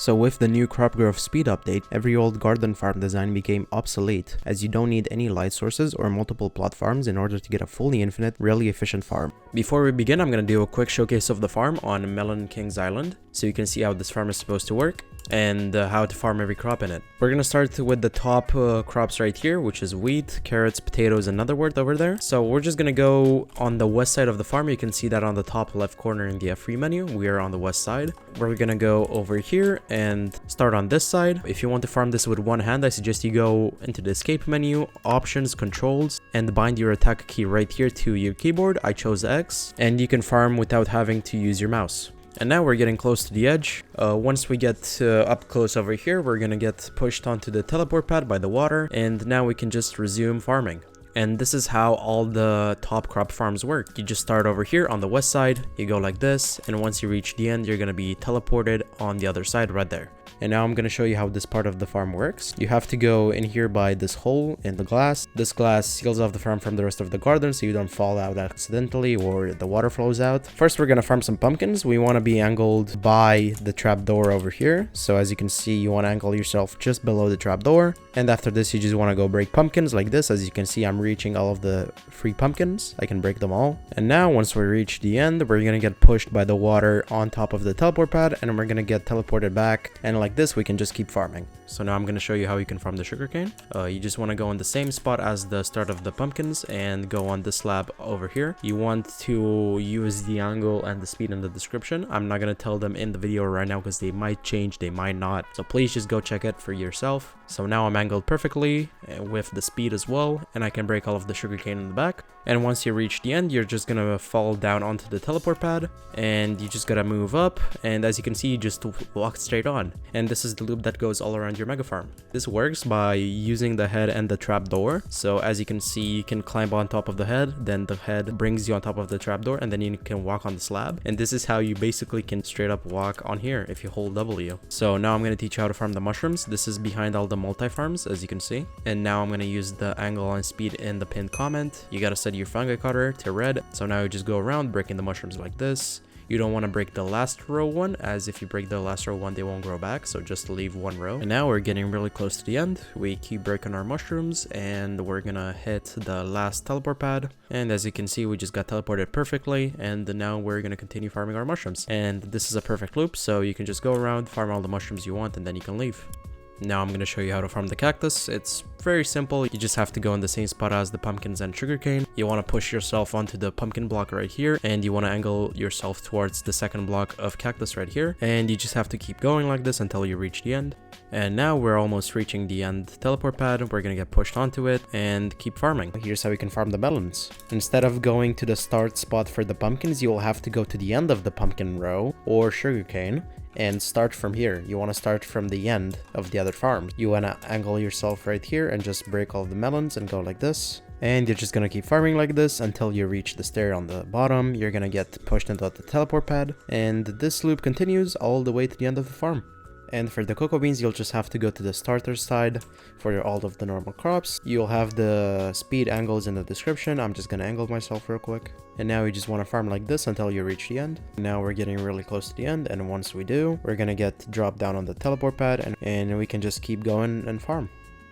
So with the new crop growth speed update, every old garden farm design became obsolete, as you don't need any light sources or multiple plot farms in order to get a fully infinite, really efficient farm. Before we begin, I'm going to do a quick showcase of the farm on MelonKing's Island, so you can see how this farm is supposed to work and how to farm every crop in it. We're gonna start with the top crops right here, which is wheat, carrots, potatoes, and Netherwart over there. So we're just gonna go on the west side of the farm. You can see that on the top left corner in the F3 menu. We are on the west side. We're gonna go over here and start on this side. If you want to farm this with one hand, I suggest you go into the escape menu, options, controls, and bind your attack key right here to your keyboard. I chose X, and you can farm without having to use your mouse. And now we're getting close to the edge. Once we get up close over here, we're gonna get pushed onto the teleport pad by the water, and now we can just resume farming. And this is how all the top crop farms work. You just start over here on the west side, you go like this, and once you reach the end, you're gonna be teleported on the other side right there. And now I'm going to show you how this part of the farm works. You have to go in here by this hole in the glass. This glass seals off the farm from the rest of the garden so you don't fall out accidentally or the water flows out. First, we're going to farm some pumpkins. We want to be angled by the trapdoor over here. So as you can see, you want to angle yourself just below the trapdoor. And after this, you just want to go break pumpkins like this. As you can see, I'm reaching all of the free pumpkins. I can break them all. And now once we reach the end, we're going to get pushed by the water on top of the teleport pad, and we're going to get teleported back. And like this, we can just keep farming. So now I'm going to show you how you can farm the sugarcane. You just want to go in the same spot as the start of the pumpkins and go on the slab over here. You want to use the angle and the speed in the description. I'm not going to tell them in the video right now because they might change, they might not. So please just go check it for yourself. So now I'm angled perfectly with the speed as well, and I can break all of the sugarcane in the back. And once you reach the end, you're just gonna fall down onto the teleport pad, and you just gotta move up, and as you can see, you just walk straight on. And this is the loop that goes all around your mega farm. This works by using the head and the trapdoor. So as you can see, you can climb on top of the head, then the head brings you on top of the trapdoor, and then you can walk on the slab. And this is how you basically can straight up walk on here if you hold W. So now I'm gonna teach you how to farm the mushrooms. This is behind all the multi-farms, as you can see. And now I'm gonna use the angle and speed in the pinned comment. You gotta set your fungi cutter to red. So now you just go around breaking the mushrooms like this. You don't want to break the last row one, as if you break the last row one, they won't grow back, so just leave one row. And now we're getting really close to the end. We keep breaking our mushrooms, and we're gonna hit the last teleport pad. And as you can see, we just got teleported perfectly, and now we're gonna continue farming our mushrooms. And this is a perfect loop, so you can just go around, farm all the mushrooms you want, and then you can leave. Now I'm going to show you how to farm the cactus. It's very simple. You just have to go in the same spot as the pumpkins and sugarcane. You want to push yourself onto the pumpkin block right here, and you want to angle yourself towards the second block of cactus right here. And you just have to keep going like this until you reach the end. And now we're almost reaching the end teleport pad. We're going to get pushed onto it and keep farming. Here's how you can farm the melons. Instead of going to the start spot for the pumpkins, you will have to go to the end of the pumpkin row or sugarcane and start from here. You want to start from the end of the other farm. You want to angle yourself right here and just break all the melons and go like this. And you're just going to keep farming like this until you reach the stair on the bottom. You're going to get pushed into the teleport pad, and this loop continues all the way to the end of the farm. And for the cocoa beans, you'll just have to go to the starter side for all of the normal crops. You'll have the speed angles in the description. I'm just going to angle myself real quick. And now you just want to farm like this until you reach the end. Now we're getting really close to the end, and once we do, we're going to get dropped down on the teleport pad, and we can just keep going and farm.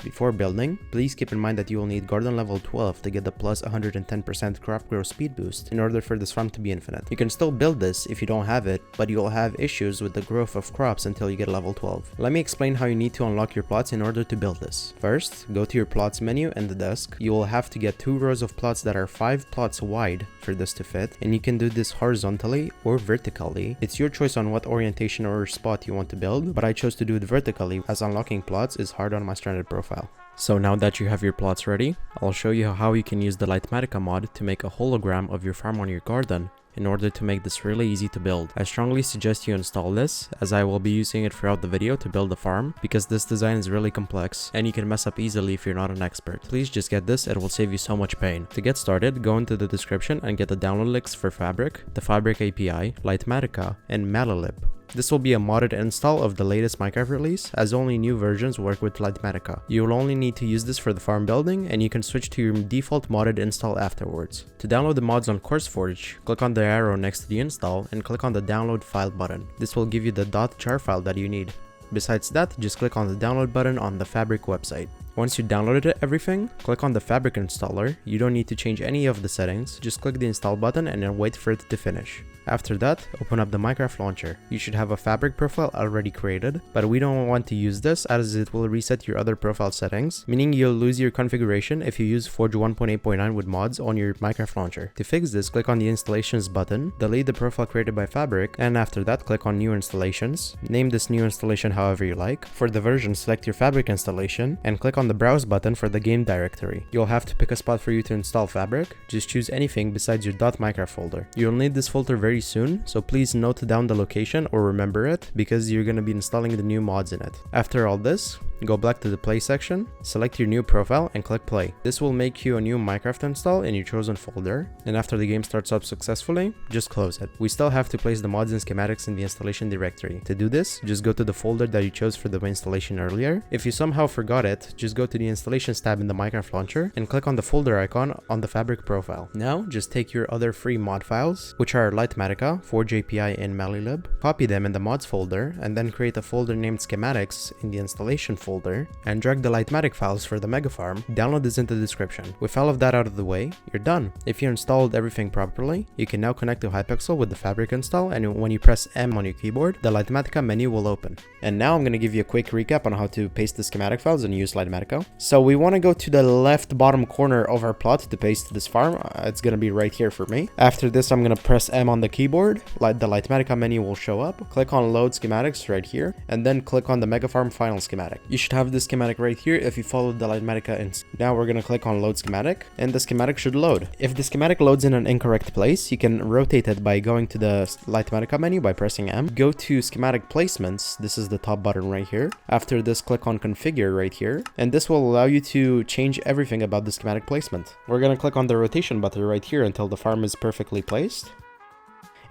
Before building, please keep in mind that you will need garden level 12 to get the plus 110% crop growth speed boost in order for this farm to be infinite. You can still build this if you don't have it, but you'll have issues with the growth of crops until you get level 12. Let me explain how you need to unlock your plots in order to build this. First, go to your plots menu and the desk. You will have to get 2 rows of plots that are 5 plots wide for this to fit, and you can do this horizontally or vertically. It's your choice on what orientation or spot you want to build, but I chose to do it vertically as unlocking plots is hard on my stranded profile. So now that you have your plots ready, I'll show you how you can use the Litematica mod to make a hologram of your farm on your garden in order to make this really easy to build. I strongly suggest you install this, as I will be using it throughout the video to build the farm, because this design is really complex and you can mess up easily if you're not an expert. Please just get this, it will save you so much pain. To get started, go into the description and get the download links for Fabric, the Fabric API, Litematica, and Malolib. This will be a modded install of the latest Minecraft release, as only new versions work with Litematica. You will only need to use this for the farm building, and you can switch to your default modded install afterwards. To download the mods on CourseForge, click on the arrow next to the install and click on the download file button. This will give you the .jar file that you need. Besides that, just click on the download button on the Fabric website. Once you downloaded everything, click on the Fabric installer. You don't need to change any of the settings, just click the install button and then wait for it to finish. After that, open up the Minecraft launcher. You should have a Fabric profile already created, but we don't want to use this as it will reset your other profile settings, meaning you'll lose your configuration if you use Forge 1.8.9 with mods on your Minecraft launcher. To fix this, click on the installations button, delete the profile created by Fabric, and after that click on new installations. Name this new installation however you like. For the version, select your Fabric installation and click on the browse button for the game directory. You'll have to pick a spot for you to install Fabric. Just choose anything besides your .minecraft folder. You'll need this folder very soon, so please note down the location or remember it because you're going to be installing the new mods in it. After all this, go back to the play section, select your new profile and click play. This will make you a new Minecraft install in your chosen folder, and after the game starts up successfully, just close it. We still have to place the mods and schematics in the installation directory. To do this, just go to the folder that you chose for the installation earlier. If you somehow forgot it, just go to the installations tab in the Minecraft launcher and click on the folder icon on the Fabric profile. Now, just take your other free mod files, which are Litematica, Forge API and Malilib, copy them in the mods folder, and then create a folder named schematics in the installation folder, and drag the Litematic files for the MEGAFARM. Download this into the description. With all of that out of the way, you're done. If you installed everything properly, you can now connect to Hypixel with the Fabric install, and when you press M on your keyboard, the Litematica menu will open. And now I'm going to give you a quick recap on how to paste the schematic files and use Litematica. So we want to go to the left bottom corner of our plot to paste this farm. It's going to be right here for me. After this, I'm going to press M on the keyboard. The Litematica menu will show up. Click on load schematics right here, and then click on the MEGAFARM final schematic. You should have this schematic right here if you followed the Litematica. Now we're going to click on load schematic, and the schematic should load. If the schematic loads in an incorrect place, you can rotate it by going to the Litematica menu by pressing M. Go to schematic placements. This is the top button right here. After this, click on configure right here, and this will allow you to change everything about the schematic placement. We're going to click on the rotation button right here until the farm is perfectly placed.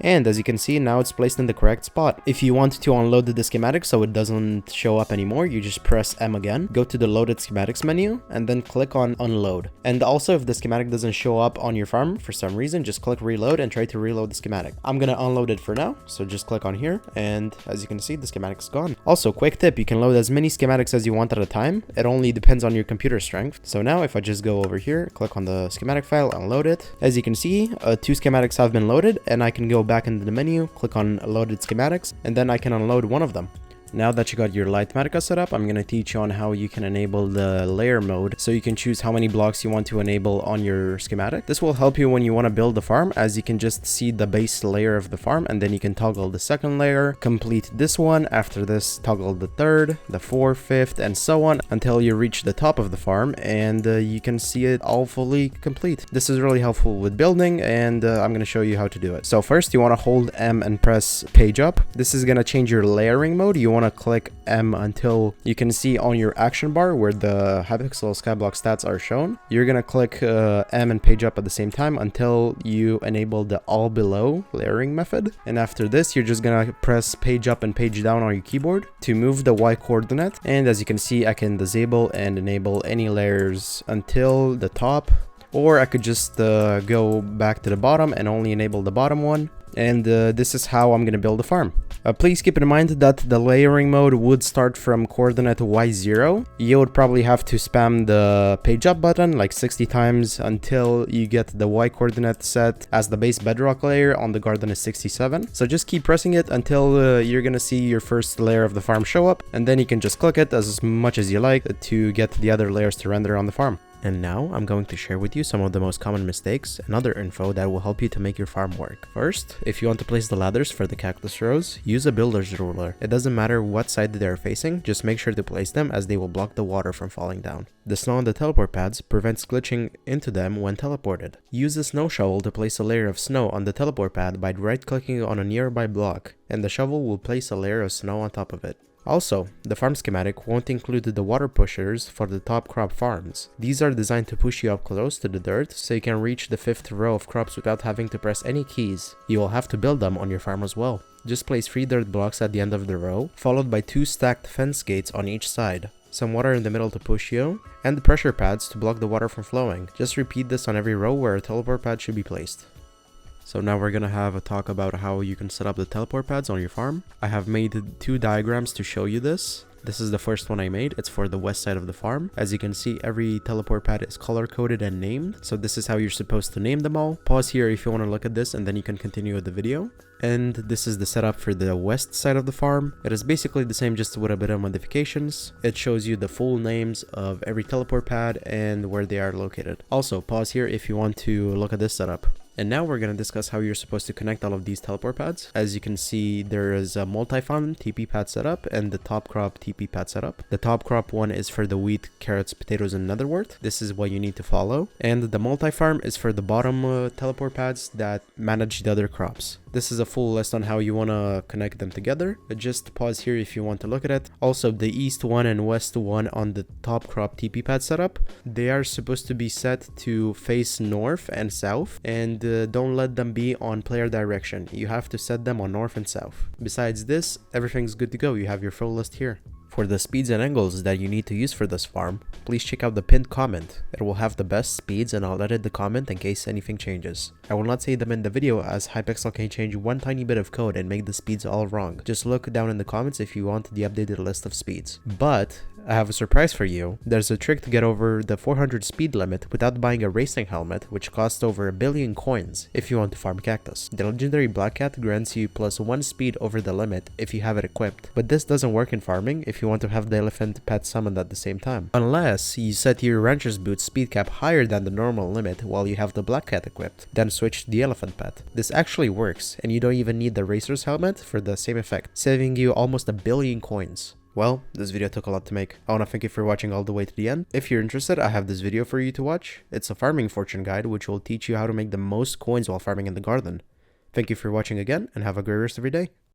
And as you can see, now it's placed in the correct spot. If you want to unload the schematic so it doesn't show up anymore, you just press M again, go to the loaded schematics menu, and then click on unload. And also, if the schematic doesn't show up on your farm for some reason, just click reload and try to reload the schematic. I'm gonna unload it for now, so just click on here, and as you can see, the schematic is gone. Also, quick tip, you can load as many schematics as you want at a time. It only depends on your computer strength. So now if I just go over here, click on the schematic file, unload it. As you can see, 2 schematics have been loaded, and I can go back into the menu, click on loaded schematics, and then I can unload one of them. Now that you got your Litematica set up, I'm going to teach you on how you can enable the layer mode so you can choose how many blocks you want to enable on your schematic. This will help you when you want to build the farm, as you can just see the base layer of the farm, and then you can toggle the second layer, complete this one, after this toggle the third, the fourth, fifth, and so on until you reach the top of the farm, and you can see it all fully complete. This is really helpful with building, and I'm going to show you how to do it. So first, you want to hold M and press page up. This is going to change your layering mode. You want to click M until you can see on your action bar where the Hypixel Skyblock stats are shown. You're gonna click M and page up at the same time until you enable the all below layering method. And after this, you're just gonna press page up and page down on your keyboard to move the Y coordinate. And as you can see, I can disable and enable any layers until the top, or I could just go back to the bottom and only enable the bottom one. And this is how I'm going to build a farm. Please keep in mind that the layering mode would start from coordinate Y0. You would probably have to spam the page up button like 60 times until you get the Y coordinate set as the base bedrock layer on the garden is 67. So just keep pressing it until you're going to see your first layer of the farm show up, and then you can just click it as much as you like to get the other layers to render on the farm. And now I'm going to share with you some of the most common mistakes and other info that will help you to make your farm work. First, if you want to place the ladders for the cactus rows, use a builder's ruler. It doesn't matter what side they are facing, just make sure to place them as they will block the water from falling down. The snow on the teleport pads prevents glitching into them when teleported. Use a snow shovel to place a layer of snow on the teleport pad by right-clicking on a nearby block, and the shovel will place a layer of snow on top of it. Also, the farm schematic won't include the water pushers for the top crop farms. These are designed to push you up close to the dirt so you can reach the 5th row of crops without having to press any keys. You will have to build them on your farm as well. Just place 3 dirt blocks at the end of the row, followed by 2 stacked fence gates on each side, some water in the middle to push you, and the pressure pads to block the water from flowing. Just repeat this on every row where a teleport pad should be placed. So now we're gonna have a talk about how you can set up the teleport pads on your farm. I have made 2 diagrams to show you this. This is the first one I made. It's for the west side of the farm. As you can see, every teleport pad is color coded and named. So this is how you're supposed to name them all. Pause here if you want to look at this and then you can continue with the video. And this is the setup for the west side of the farm. It is basically the same, just with a bit of modifications. It shows you the full names of every teleport pad and where they are located. Also, pause here if you want to look at this setup. And now we're going to discuss how you're supposed to connect all of these teleport pads. As you can see, there is a multi-farm TP pad setup and the top crop TP pad setup. The top crop one is for the wheat, carrots, potatoes, and netherwort. This is what you need to follow. And the multi-farm is for the bottom teleport pads that manage the other crops. This is a full list on how you want to connect them together. But just pause here if you want to look at it. Also, the east one and west one on the top crop TP pad setup, they are supposed to be set to face north and south, and don't let them be on player direction. You have to set them on north and south. Besides this, everything's good to go. You have your full list here. For the speeds and angles that you need to use for this farm, please check out the pinned comment. It will have the best speeds and I'll edit the comment in case anything changes. I will not say them in the video as Hypixel can change one tiny bit of code and make the speeds all wrong. Just look down in the comments if you want the updated list of speeds. But I have a surprise for you. There's a trick to get over the 400 speed limit without buying a racing helmet, which costs over 1 billion coins if you want to farm Cactus. The legendary Black Cat grants you +1 speed over the limit if you have it equipped, but this doesn't work in farming if you want to have the elephant pet summoned at the same time. Unless you set your rancher's boot speed cap higher than the normal limit while you have the Black Cat equipped, then switch to the elephant pet. This actually works, and you don't even need the racer's helmet for the same effect, saving you almost 1 billion coins. Well, this video took a lot to make. I want to thank you for watching all the way to the end. If you're interested, I have this video for you to watch. It's a farming fortune guide which will teach you how to make the most coins while farming in the garden. Thank you for watching again and have a great rest of your day.